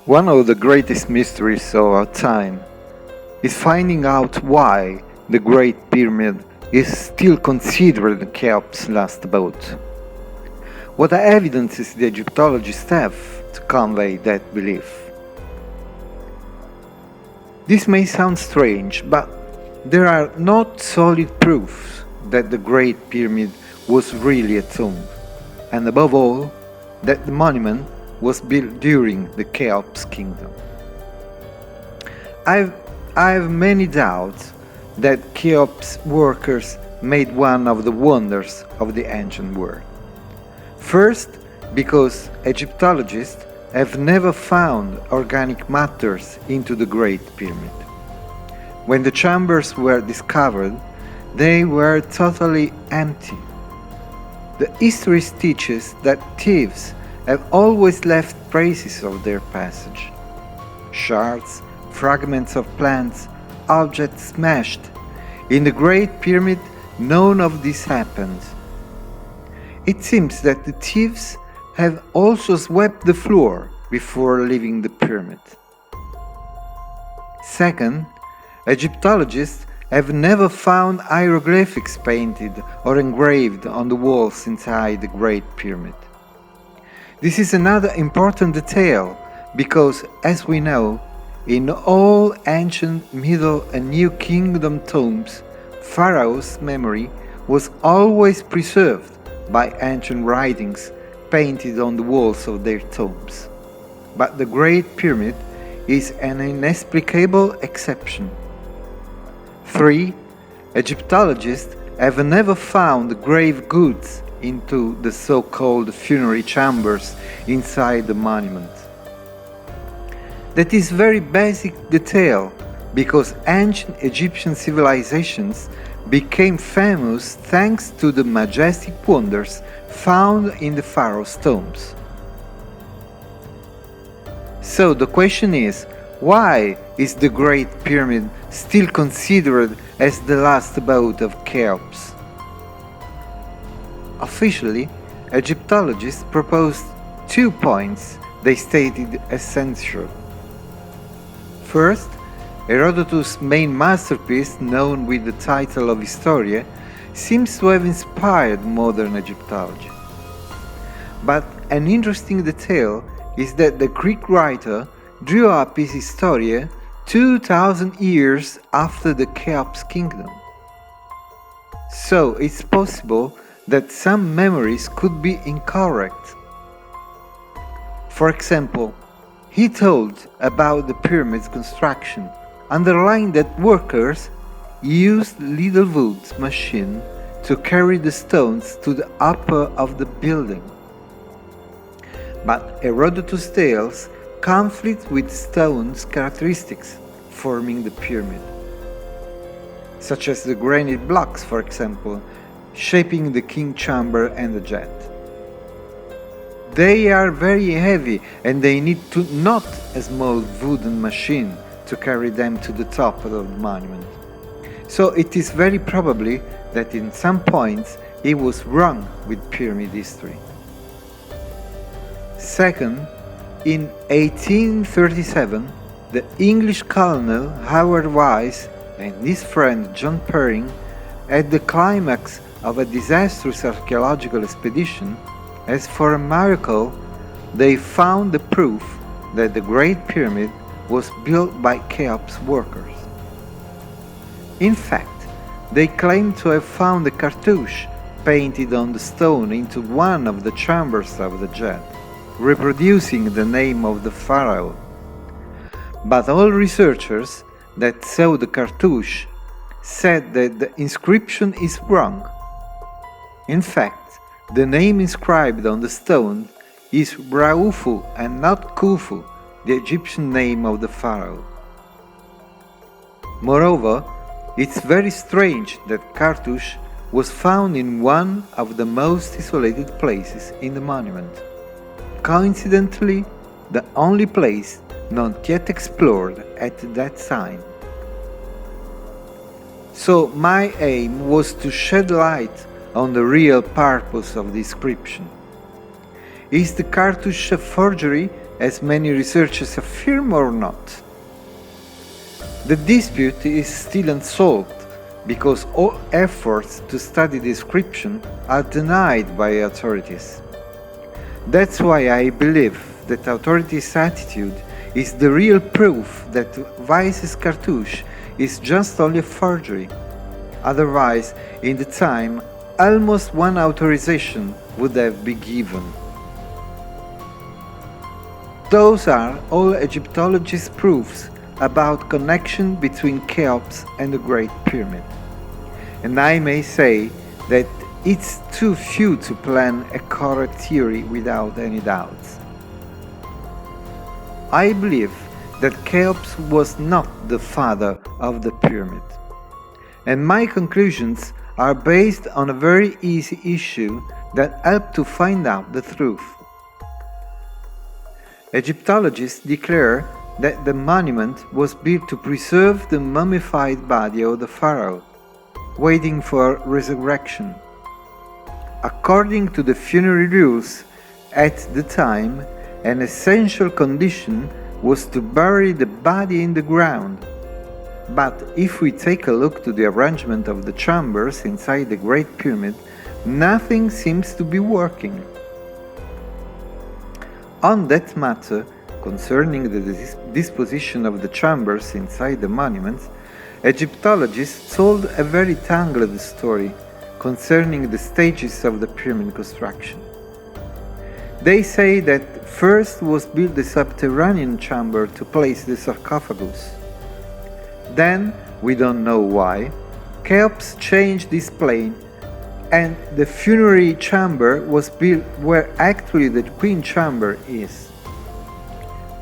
One of the greatest mysteries of our time is finding out why the Great Pyramid is still considered Cheops' last abode. What evidences the Egyptologists have to convey that belief? This may sound strange, but there are not solid proofs that the Great Pyramid was really a tomb, and above all, that the monument was built during the Cheops kingdom. I have many doubts that Cheops workers made one of the wonders of the ancient world. First, because Egyptologists have never found organic matters into the Great Pyramid. When the chambers were discovered, they were totally empty. The history teaches that thieves have always left traces of their passage. Shards, fragments of plants, objects smashed. In the Great Pyramid, none of this happened. It seems that the thieves have also swept the floor before leaving the pyramid. Second, Egyptologists have never found hieroglyphics painted or engraved on the walls inside the Great Pyramid. This is another important detail because, as we know, in all ancient Middle and New Kingdom tombs, Pharaoh's memory was always preserved by ancient writings painted on the walls of their tombs. But the Great Pyramid is an inexplicable exception. 3. Egyptologists have never found grave goods into the so-called funerary chambers inside the monument. That is very basic detail because ancient Egyptian civilizations became famous thanks to the majestic wonders found in the pharaoh's tombs. So the question is, why is the Great Pyramid still considered as the last abode of Cheops? Officially, Egyptologists proposed 2 points they stated essential. First, Herodotus' main masterpiece, known with the title of Historia, seems to have inspired modern Egyptology. But an interesting detail is that the Greek writer drew up his Historia 2000 years after the Cheops kingdom. So it's possible that some memories could be incorrect. For example, he told about the pyramid's construction, underlying that workers used little wood machine to carry the stones to the upper of the building. But Herodotus' tales conflict with stones' characteristics forming the pyramid, such as the granite blocks, for example, shaping the king chamber and the jet. They are very heavy and they need not a small wooden machine to carry them to the top of the monument. So it is very probably that in some points he was wrong with pyramid history. Second, in 1837, the English colonel Howard Wise and his friend John Perring, at the climax of a disastrous archaeological expedition, as for a miracle, they found the proof that the Great Pyramid was built by Cheops workers. In fact, they claimed to have found a cartouche painted on the stone into one of the chambers of the jet, reproducing the name of the pharaoh. But all researchers that saw the cartouche said that the inscription is wrong. In fact, the name inscribed on the stone is Raufu and not Khufu, the Egyptian name of the pharaoh. Moreover, it's very strange that Cartouche was found in one of the most isolated places in the monument. Coincidentally, the only place not yet explored at that time. So my aim was to shed light on the real purpose of the inscription. Is the Cartouche a forgery as many researchers affirm, or not? The dispute is still unsolved because all efforts to study the inscription are denied by authorities. That's why I believe that authorities' attitude is the real proof that Weiss's Cartouche is just only a forgery. Otherwise, in the time, almost one authorization would have been given. Those are all Egyptologists' proofs about connection between Cheops and the Great Pyramid. And I may say that it's too few to plan a correct theory without any doubts. I believe that Cheops was not the father of the pyramid, and my conclusions are based on a very easy issue that helped to find out the truth. Egyptologists declare that the monument was built to preserve the mummified body of the pharaoh, waiting for resurrection. According to the funerary rules, at the time, an essential condition was to bury the body in the ground. But if we take a look to the arrangement of the chambers inside the Great Pyramid, nothing seems to be working. On that matter, concerning the disposition of the chambers inside the monuments, Egyptologists told a very tangled story concerning the stages of the pyramid construction. They say that first was built the subterranean chamber to place the sarcophagus. Then, we don't know why, Cheops changed this plan and the funerary chamber was built where actually the queen chamber is.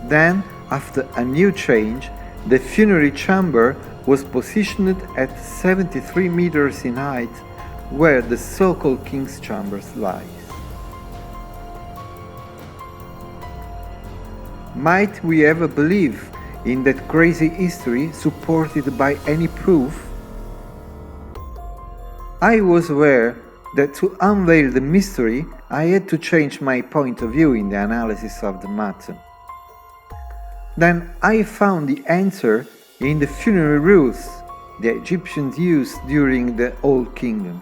Then, after a new change, the funerary chamber was positioned at 73 meters in height, where the so-called king's chambers lies. Might we ever believe in that crazy history supported by any proof? I was aware that to unveil the mystery, I had to change my point of view in the analysis of the matter. Then I found the answer in the funerary rules the Egyptians used during the Old Kingdom.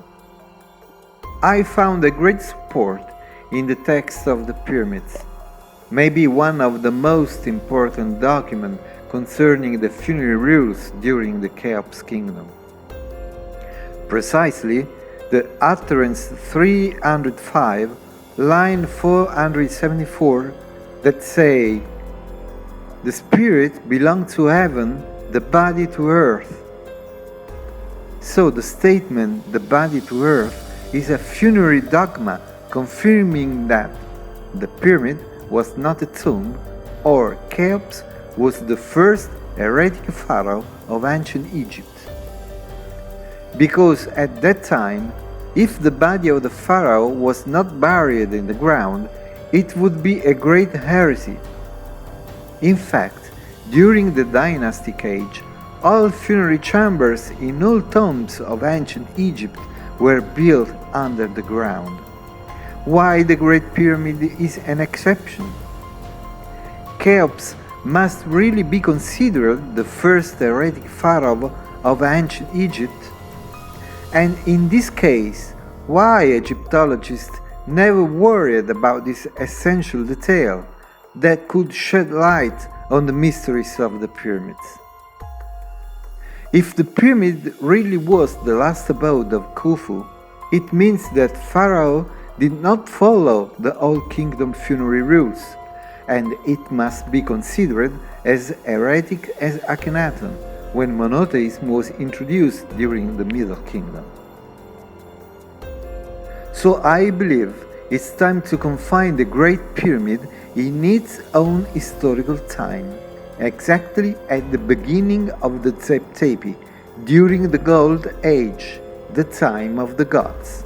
I found a great support in the text of the pyramids, maybe one of the most important documents concerning the funerary rules during the Cheops kingdom. Precisely, the utterance 305, line 474, that say, "The spirit belonged to heaven, the body to earth." So the statement, "the body to earth," is a funerary dogma confirming that the pyramid was not a tomb, or Cheops was the first heretic pharaoh of ancient Egypt. Because at that time, if the body of the pharaoh was not buried in the ground, it would be a great heresy. In fact, during the dynastic age, all funerary chambers in all tombs of ancient Egypt were built under the ground. Why the Great Pyramid is an exception? Cheops must really be considered the first heretic pharaoh of ancient Egypt. And in this case, why Egyptologists never worried about this essential detail that could shed light on the mysteries of the pyramids? If the pyramid really was the last abode of Khufu, it means that Pharaoh did not follow the Old Kingdom funerary rules, and it must be considered as heretic as Akhenaten when monotheism was introduced during the Middle Kingdom. So I believe it's time to confine the Great Pyramid in its own historical time, exactly at the beginning of the Tepy, during the Gold Age, the time of the gods.